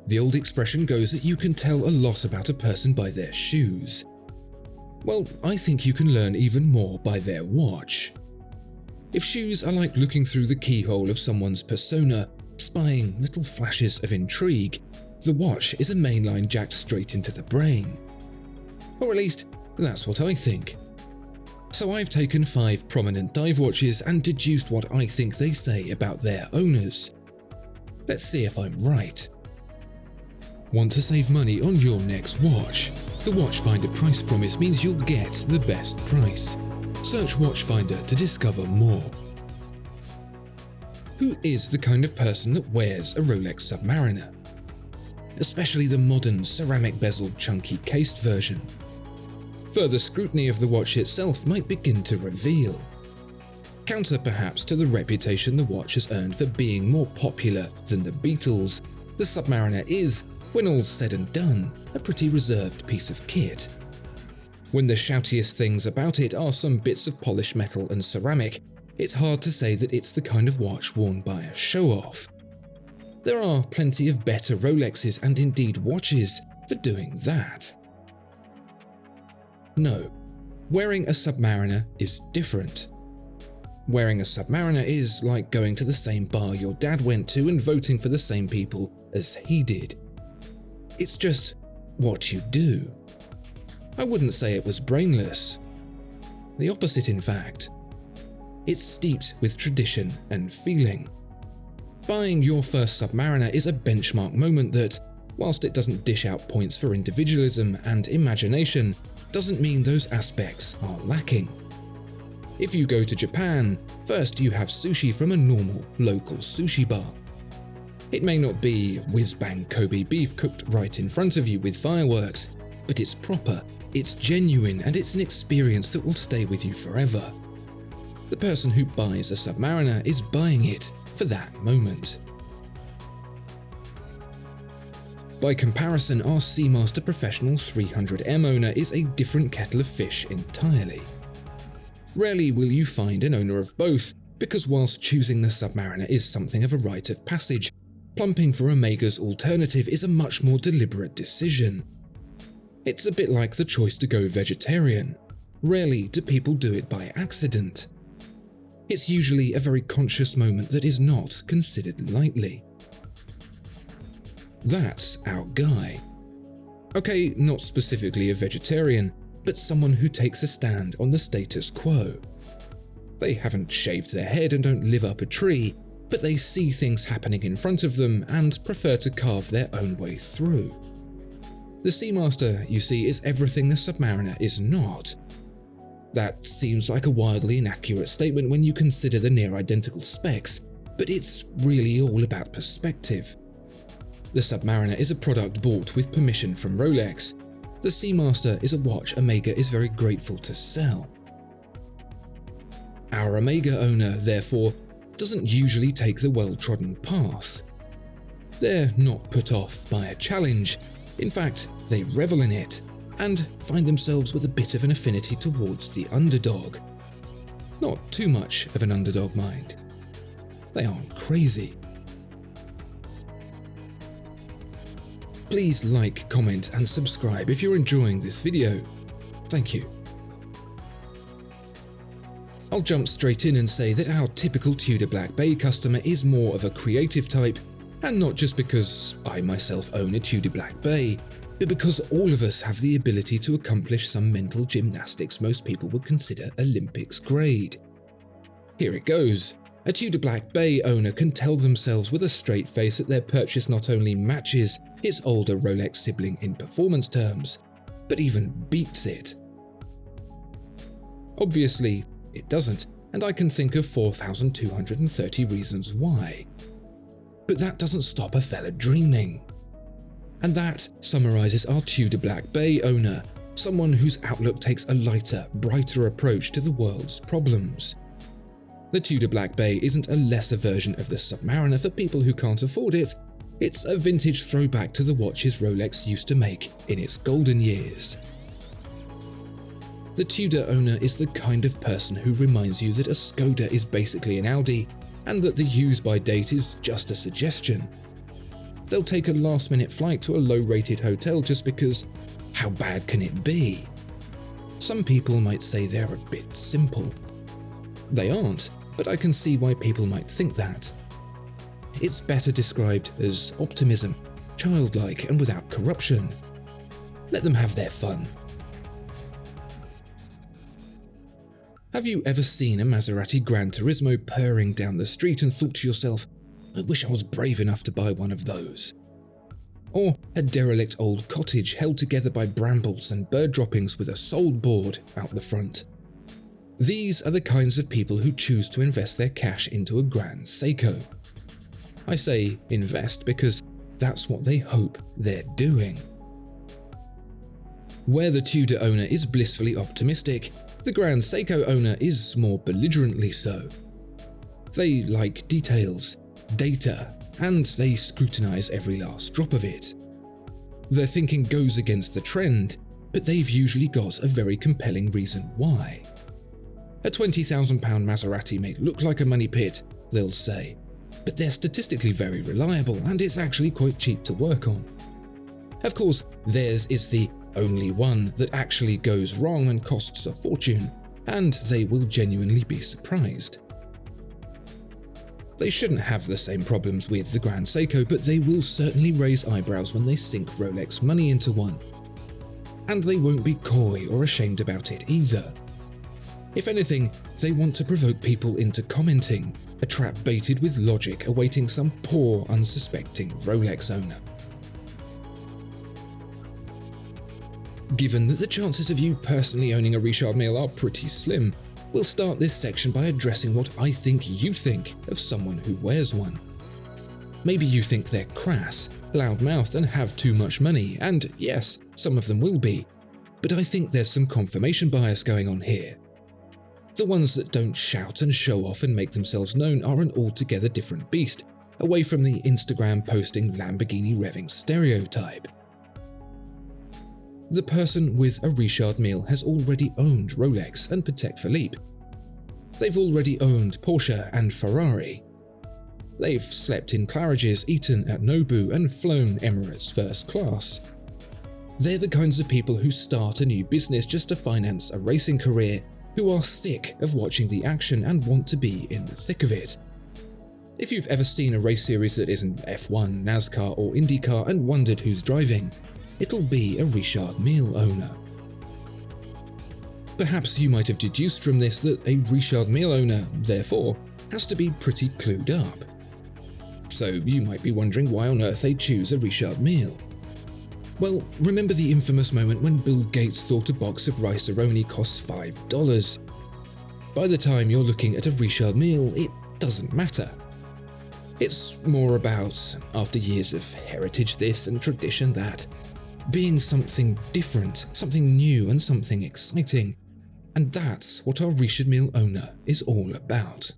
The old expression goes that you can tell a lot about a person by their shoes. Well, I think you can learn even more by their watch. If shoes are like looking through the keyhole of someone's persona, spying little flashes of intrigue, the watch is a mainline jacked straight into the brain. Or at least, that's what I think. So I've taken 5 prominent dive watches and deduced what I think they say about their owners. Let's see if I'm right. Want to save money on your next watch? The Watchfinder price promise means you'll get the best price. Search Watchfinder to discover more. Who is the kind of person that wears a Rolex Submariner? Especially the modern ceramic bezeled chunky cased version. Further scrutiny of the watch itself might begin to reveal. Counter perhaps to the reputation the watch has earned for being more popular than the Beatles, the Submariner is, when all's said and done, a pretty reserved piece of kit. When the shoutiest things about it are some bits of polished metal and ceramic, it's hard to say that it's the kind of watch worn by a show-off. There are plenty of better Rolexes and indeed watches for doing that. No, wearing a Submariner is different. Wearing a Submariner is like going to the same bar your dad went to and voting for the same people as he did. It's just what you do. I wouldn't say it was brainless. The opposite, in fact. It's steeped with tradition and feeling. Buying your first Submariner is a benchmark moment that, whilst it doesn't dish out points for individualism and imagination, doesn't mean those aspects are lacking. If you go to Japan, first you have sushi from a normal, local sushi bar. It may not be whiz-bang Kobe beef cooked right in front of you with fireworks, but it's proper, it's genuine, and it's an experience that will stay with you forever. The person who buys a Submariner is buying it for that moment. By comparison, our Seamaster Professional 300M owner is a different kettle of fish entirely. Rarely will you find an owner of both, because whilst choosing the Submariner is something of a rite of passage, plumping for Omega's alternative is a much more deliberate decision. It's a bit like the choice to go vegetarian. Rarely do people do it by accident. It's usually a very conscious moment that is not considered lightly. That's our guy. Okay, not specifically a vegetarian, but someone who takes a stand on the status quo. They haven't shaved their head and don't live up a tree, but they see things happening in front of them and prefer to carve their own way through. The Seamaster, you see, is everything the Submariner is not. That seems like a wildly inaccurate statement when you consider the near-identical specs, but it's really all about perspective. The Submariner is a product bought with permission from Rolex. The Seamaster is a watch Omega is very grateful to sell. Our Omega owner, therefore, doesn't usually take the well-trodden path. They're not put off by a challenge. In fact, they revel in it, and find themselves with a bit of an affinity towards the underdog. Not too much of an underdog, mind. They aren't crazy. Please like, comment, and subscribe if you're enjoying this video. Thank you. I'll jump straight in and say that our typical Tudor Black Bay customer is more of a creative type, and not just because I myself own a Tudor Black Bay, but because all of us have the ability to accomplish some mental gymnastics most people would consider Olympics grade. Here it goes. A Tudor Black Bay owner can tell themselves with a straight face that their purchase not only matches its older Rolex sibling in performance terms, but even beats it. Obviously, it doesn't, and I can think of 4,230 reasons why. But that doesn't stop a fella dreaming. And that summarizes our Tudor Black Bay owner, someone whose outlook takes a lighter, brighter approach to the world's problems. The Tudor Black Bay isn't a lesser version of the Submariner for people who can't afford it. It's a vintage throwback to the watches Rolex used to make in its golden years. The Tudor owner is the kind of person who reminds you that a Skoda is basically an Audi, and that the use by date is just a suggestion. They'll take a last-minute flight to a low-rated hotel just because how bad can it be? Some people might say they're a bit simple. They aren't, but I can see why people might think that. It's better described as optimism, childlike and without corruption. Let them have their fun. Have you ever seen a Maserati Gran Turismo purring down the street and thought to yourself, I wish I was brave enough to buy one of those? Or a derelict old cottage held together by brambles and bird droppings with a sold board out the front? These are the kinds of people who choose to invest their cash into a Grand Seiko. I say invest because that's what they hope they're doing. Where the Tudor owner is blissfully optimistic, the Grand Seiko owner is more belligerently so. They like details, data, and they scrutinize every last drop of it. Their thinking goes against the trend, but they've usually got a very compelling reason why. A £20,000 Maserati may look like a money pit, they'll say, but they're statistically very reliable and it's actually quite cheap to work on. Of course, theirs is the only one that actually goes wrong and costs a fortune, and they will genuinely be surprised. They shouldn't have the same problems with the Grand Seiko, but they will certainly raise eyebrows when they sink Rolex money into one. And they won't be coy or ashamed about it either. If anything, they want to provoke people into commenting, a trap baited with logic awaiting some poor, unsuspecting Rolex owner. Given that the chances of you personally owning a Richard Mille are pretty slim, we'll start this section by addressing what I think you think of someone who wears one. Maybe you think they're crass, loud-mouthed and have too much money, and yes, some of them will be, but I think there's some confirmation bias going on here. The ones that don't shout and show off and make themselves known are an altogether different beast, away from the Instagram posting Lamborghini revving stereotype. The person with a Richard Mille has already owned Rolex and Patek Philippe. They've already owned Porsche and Ferrari. They've slept in Claridge's, eaten at Nobu, and flown Emirates first class. They're the kinds of people who start a new business just to finance a racing career, who are sick of watching the action and want to be in the thick of it. If you've ever seen a race series that isn't F1, NASCAR, or IndyCar and wondered who's driving, it'll be a Richard Mille owner. Perhaps you might have deduced from this that a Richard Mille owner, therefore, has to be pretty clued up. So you might be wondering why on earth they choose a Richard Mille. Well, remember the infamous moment when Bill Gates thought a box of Rice-A-Roni costs $5? By the time you're looking at a Richard Mille, it doesn't matter. It's more about, after years of heritage this and tradition that, being something different, something new and something exciting. And that's what our Richard Mille owner is all about.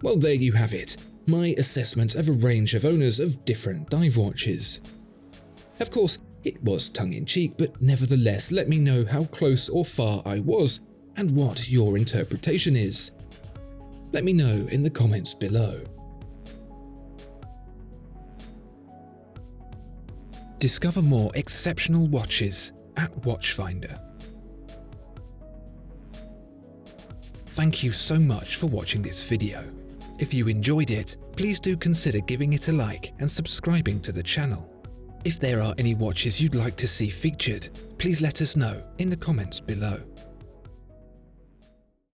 Well, there you have it, my assessment of a range of owners of different dive watches. Of course, it was tongue-in-cheek, but nevertheless let me know how close or far I was and what your interpretation is. Let me know in the comments below. Discover more exceptional watches at Watchfinder. Thank you so much for watching this video. If you enjoyed it, please do consider giving it a like and subscribing to the channel. If there are any watches you'd like to see featured, please let us know in the comments below.